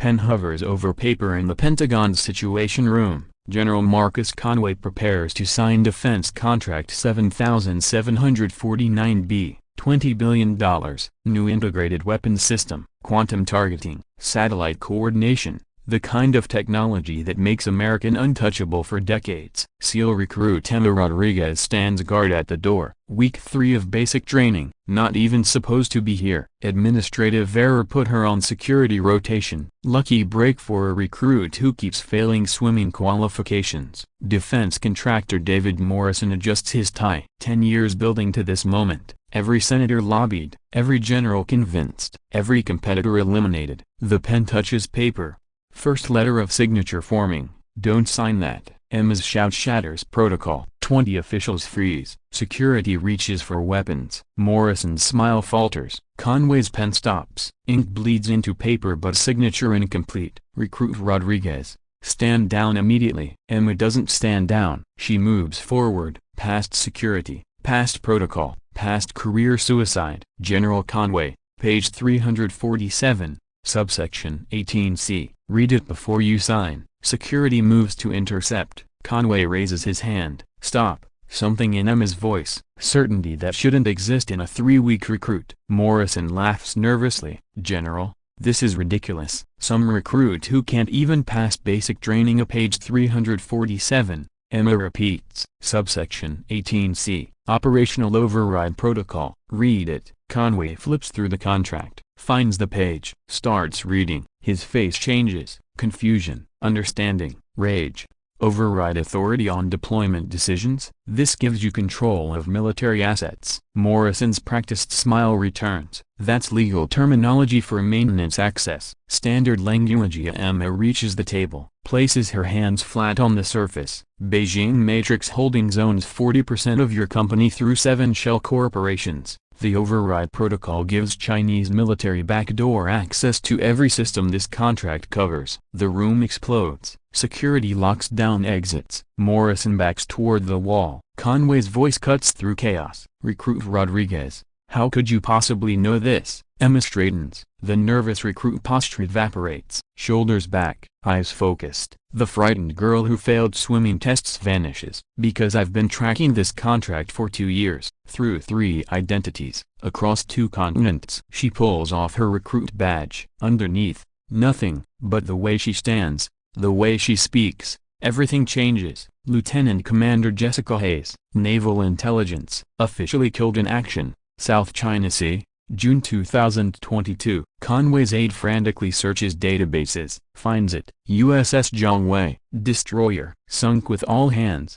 pen hovers over paper in the Pentagon Situation Room. General Marcus Conway prepares to sign Defense Contract 7749B, $20 billion, new integrated weapons system, quantum targeting, satellite coordination, the kind of technology that makes America untouchable for decades. SEAL recruit Emma Rodriguez stands guard at the door. Week 3 of basic training, not even supposed to be here. Administrative error put her on security rotation. Lucky break for a recruit who keeps failing swimming qualifications. Defense contractor David Morrison adjusts his tie. 10 years building to this moment. Every senator lobbied, every general convinced, every competitor eliminated. The pen touches paper. First letter of signature forming. Don't sign that. Emma's shout shatters protocol. 20 officials freeze. Security reaches for weapons. Morrison's smile falters. Conway's pen stops. Ink bleeds into paper but signature incomplete. Recruit Rodriguez, stand down immediately. Emma doesn't stand down. She moves forward, past security, past protocol, past career suicide. General Conway, page 347, subsection 18C. Read it before you sign. Security moves to intercept. Conway raises his hand. Stop. Something in Emma's voice. Certainty that shouldn't exist in a 3-week recruit. Morrison laughs nervously. General, this is ridiculous. Some recruit who can't even pass basic training. Page 347. Emma repeats. Subsection 18C. Operational Override Protocol. Read it. Conway flips through the contract, finds the page, starts reading. His face changes. Confusion, understanding, rage. Override authority on deployment decisions? This gives you control of military assets. Morrison's practiced smile returns. That's legal terminology for maintenance access. Standard language. Emma reaches the table, places her hands flat on the surface. Beijing Matrix Holdings owns 40% of your company through 7 shell corporations. The override protocol gives Chinese military backdoor access to every system this contract covers. The room explodes. Security locks down exits. Morrison backs toward the wall. Conway's voice cuts through chaos. Recruit Rodriguez, how could you possibly know this? Emma straightens. The nervous recruit posture evaporates. Shoulders back, eyes focused. The frightened girl who failed swimming tests vanishes. Because I've been tracking this contract for 2 years, through 3 identities, across 2 continents. She pulls off her recruit badge. Underneath, nothing, but the way she stands, the way she speaks, everything changes. Lieutenant Commander Jessica Hayes, Naval Intelligence, officially killed in action, South China Sea, June 2022. Conway's aide frantically searches databases, finds it. USS Zhongwei, destroyer, sunk with all hands.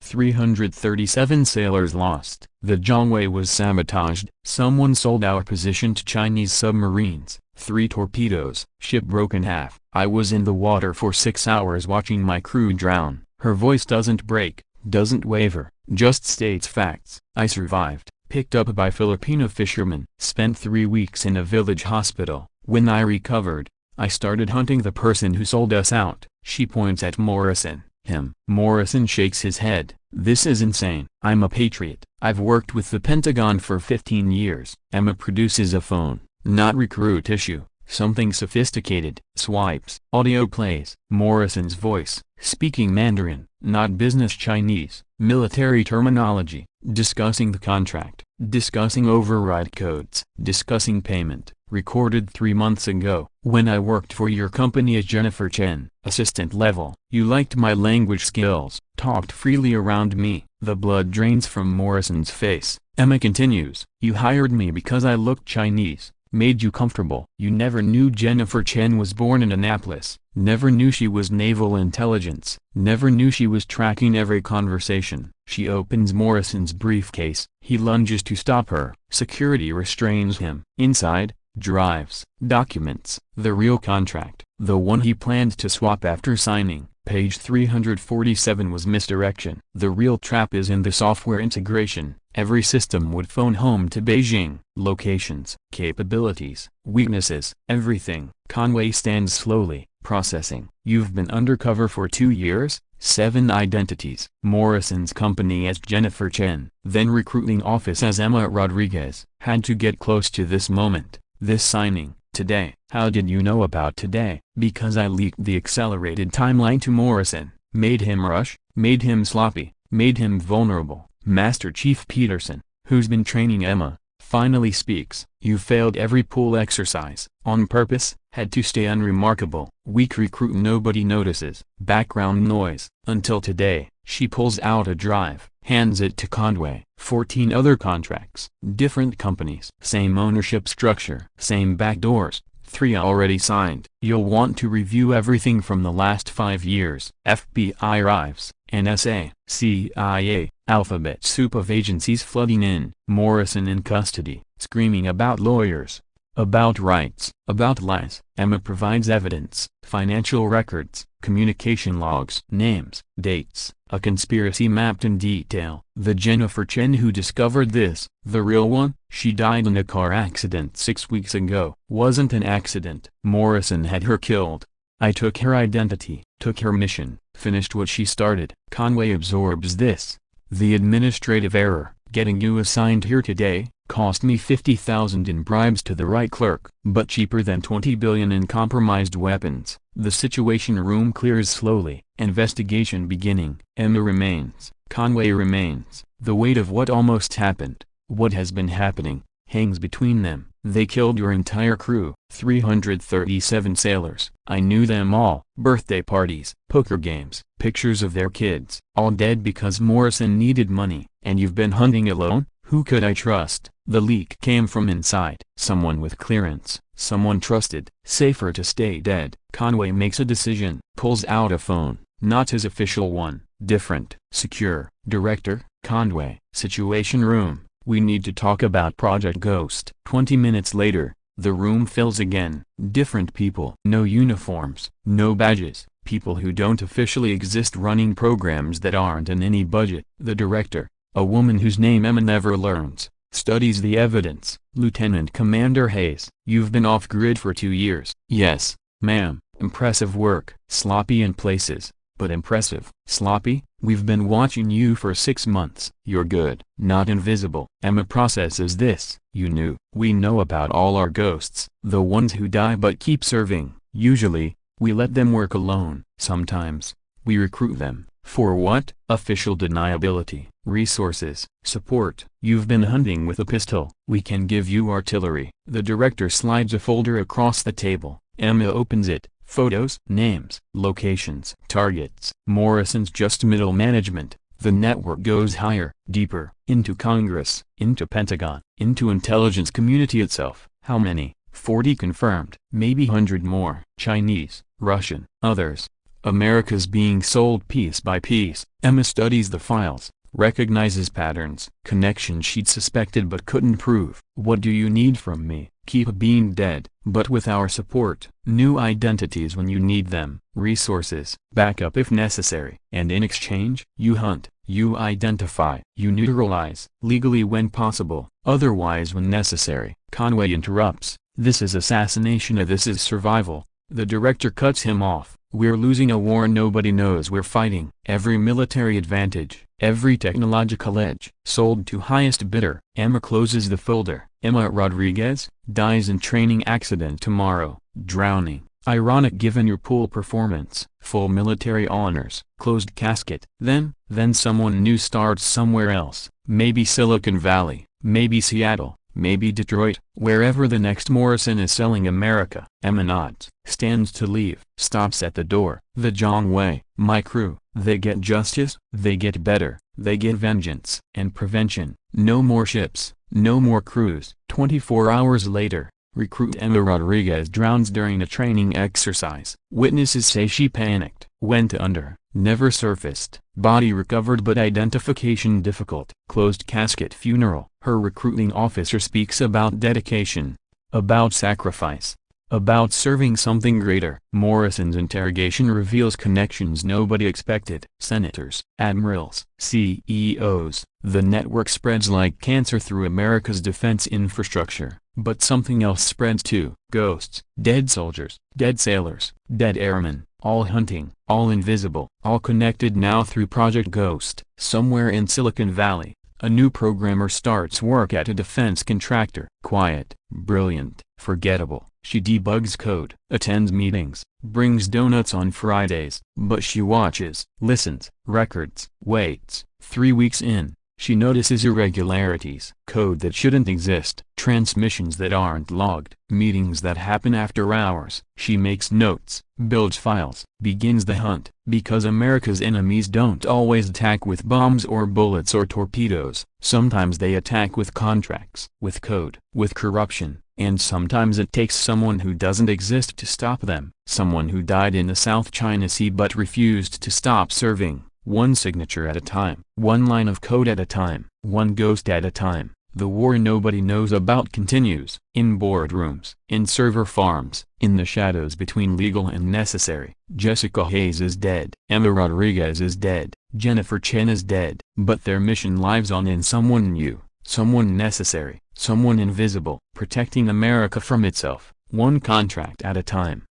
337 sailors lost. The Zhongwei was sabotaged. Someone sold our position to Chinese submarines. 3 torpedoes. Ship broke in half. I was in the water for 6 hours watching my crew drown. Her voice doesn't break, doesn't waver, just states facts. I survived. Picked up by Filipino fishermen. Spent 3 weeks in a village hospital. When I recovered, I started hunting the person who sold us out. She points at Morrison. Him. Morrison shakes his head. This is insane. I'm a patriot. I've worked with the Pentagon for 15 years. Emma produces a phone. Not recruit issue. Something sophisticated. Swipes. Audio plays. Morrison's voice, speaking Mandarin, not business Chinese. Military terminology. Discussing the contract. Discussing override codes. Discussing payment. Recorded 3 months ago. When I worked for your company as Jennifer Chen, assistant level. You liked my language skills. Talked freely around me. The blood drains from Morrison's face. Emma continues. You hired me because I looked Chinese. Made you comfortable. You never knew Jennifer Chen was born in Annapolis. Never knew she was naval intelligence. Never knew she was tracking every conversation. She opens Morrison's briefcase. He lunges to stop her. Security restrains him. Inside, drives, documents, the real contract, the one he planned to swap after signing. Page 347 was misdirection. The real trap is in the software integration. Every system would phone home to Beijing. Locations, capabilities, weaknesses, everything. Conway stands slowly, processing. You've been undercover for 2 years? 7 identities. Morrison's company as Jennifer Chen, then recruiting office as Emma Rodriguez. Had to get close to this moment. This signing, Today. How did you know about today? Because I leaked the accelerated timeline to Morrison, made him rush, made him sloppy, made him vulnerable. Master Chief Peterson, who's been training Emma, finally speaks. You failed every pool exercise. On purpose, had to stay unremarkable. Weak recruit nobody notices. Background noise. Until today, she pulls out a drive, hands it to Conway. 14 other contracts. Different companies. Same ownership structure. Same backdoors. 3 already signed. You'll want to review everything from the last 5 years. FBI arrives. NSA, CIA, alphabet soup of agencies flooding in. Morrison in custody, screaming about lawyers, about rights, about lies. Emma provides evidence, financial records, communication logs, names, dates, a conspiracy mapped in detail. The Jennifer Chen who discovered this, the real one, she died in a car accident 6 weeks ago. Wasn't an accident. Morrison had her killed. I took her identity, took her mission, finished what she started. Conway absorbs this. The administrative error, getting you assigned here today, cost me $50,000 in bribes to the right clerk, but cheaper than $20 billion in compromised weapons. The Situation Room clears slowly. Investigation beginning. Emma remains. Conway remains. The weight of what almost happened, what has been happening, hangs between them. They killed your entire crew, 337 sailors. I knew them all. Birthday parties, poker games, pictures of their kids, all dead because Morrison needed money. And you've been hunting alone? Who could I trust? The leak came from inside. Someone with clearance, someone trusted. Safer to stay dead. Conway makes a decision, pulls out a phone, not his official one, different, secure. Director, Conway. Situation Room. We need to talk about Project Ghost. 20 minutes later, the room fills again. Different people. No uniforms, no badges. People who don't officially exist running programs that aren't in any budget. The director, a woman whose name Emma never learns, studies the evidence. Lieutenant Commander Hayes. You've been off-grid for 2 years. Yes, ma'am. Impressive work. Sloppy in places, but impressive. Sloppy? We've been watching you for 6 months. You're good. Not invisible. Emma processes this. You knew. We know about all our ghosts. The ones who die but keep serving. Usually, we let them work alone. Sometimes, we recruit them. For what? Official deniability. Resources. Support. You've been hunting with a pistol. We can give you artillery. The director slides a folder across the table. Emma opens it. Photos, names, locations, targets. Morrison's just middle management. The network goes higher, deeper, into Congress, into Pentagon, into intelligence community itself. How many? 40 confirmed, maybe 100 more. Chinese, Russian, others. America's being sold piece by piece. Emma studies the files, recognizes patterns, connections she'd suspected but couldn't prove. What do you need from me? Keep being dead, but with our support. New identities when you need them. Resources, backup if necessary. And in exchange, you hunt, you identify, you neutralize, legally when possible, otherwise when necessary. Conway interrupts. This is assassination. This is survival. The director cuts him off. We're losing a war nobody knows we're fighting. Every military advantage, every technological edge, sold to highest bidder. Emma closes the folder. Emma Rodriguez, dies in training accident tomorrow, drowning. Ironic given your pool performance. Full military honors. Closed casket. Then someone new starts somewhere else. Maybe Silicon Valley, maybe Seattle, maybe Detroit, wherever the next Morrison is selling America. Emma nods, stands to leave, stops at the door. The Zhang Wei, my crew, they get justice, they get better, they get vengeance and prevention. No more ships, no more crews. 24 hours later, recruit Emma Rodriguez drowns during a training exercise. Witnesses say she panicked, went under, never surfaced. Body recovered but identification difficult. Closed casket funeral. Her recruiting officer speaks about dedication, about sacrifice, about serving something greater. Morrison's interrogation reveals connections nobody expected. Senators, admirals, CEOs. The network spreads like cancer through America's defense infrastructure. But something else spreads too. Ghosts, dead soldiers, dead sailors, dead airmen, all hunting, all invisible, all connected now through Project Ghost. Somewhere in Silicon Valley, a new programmer starts work at a defense contractor. Quiet, brilliant, forgettable. She debugs code, attends meetings, brings donuts on Fridays. But she watches, listens, records, waits. 3 weeks in, she notices irregularities. Code that shouldn't exist. Transmissions that aren't logged. Meetings that happen after hours. She makes notes, builds files, begins the hunt. Because America's enemies don't always attack with bombs or bullets or torpedoes. Sometimes they attack with contracts, with code, with corruption, and sometimes it takes someone who doesn't exist to stop them. Someone who died in the South China Sea but refused to stop serving. One signature at a time. One line of code at a time. One ghost at a time. The war nobody knows about continues. In boardrooms. In server farms. In the shadows between legal and necessary. Jessica Hayes is dead. Emma Rodriguez is dead. Jennifer Chen is dead. But their mission lives on in someone new. Someone necessary. Someone invisible. Protecting America from itself. One contract at a time.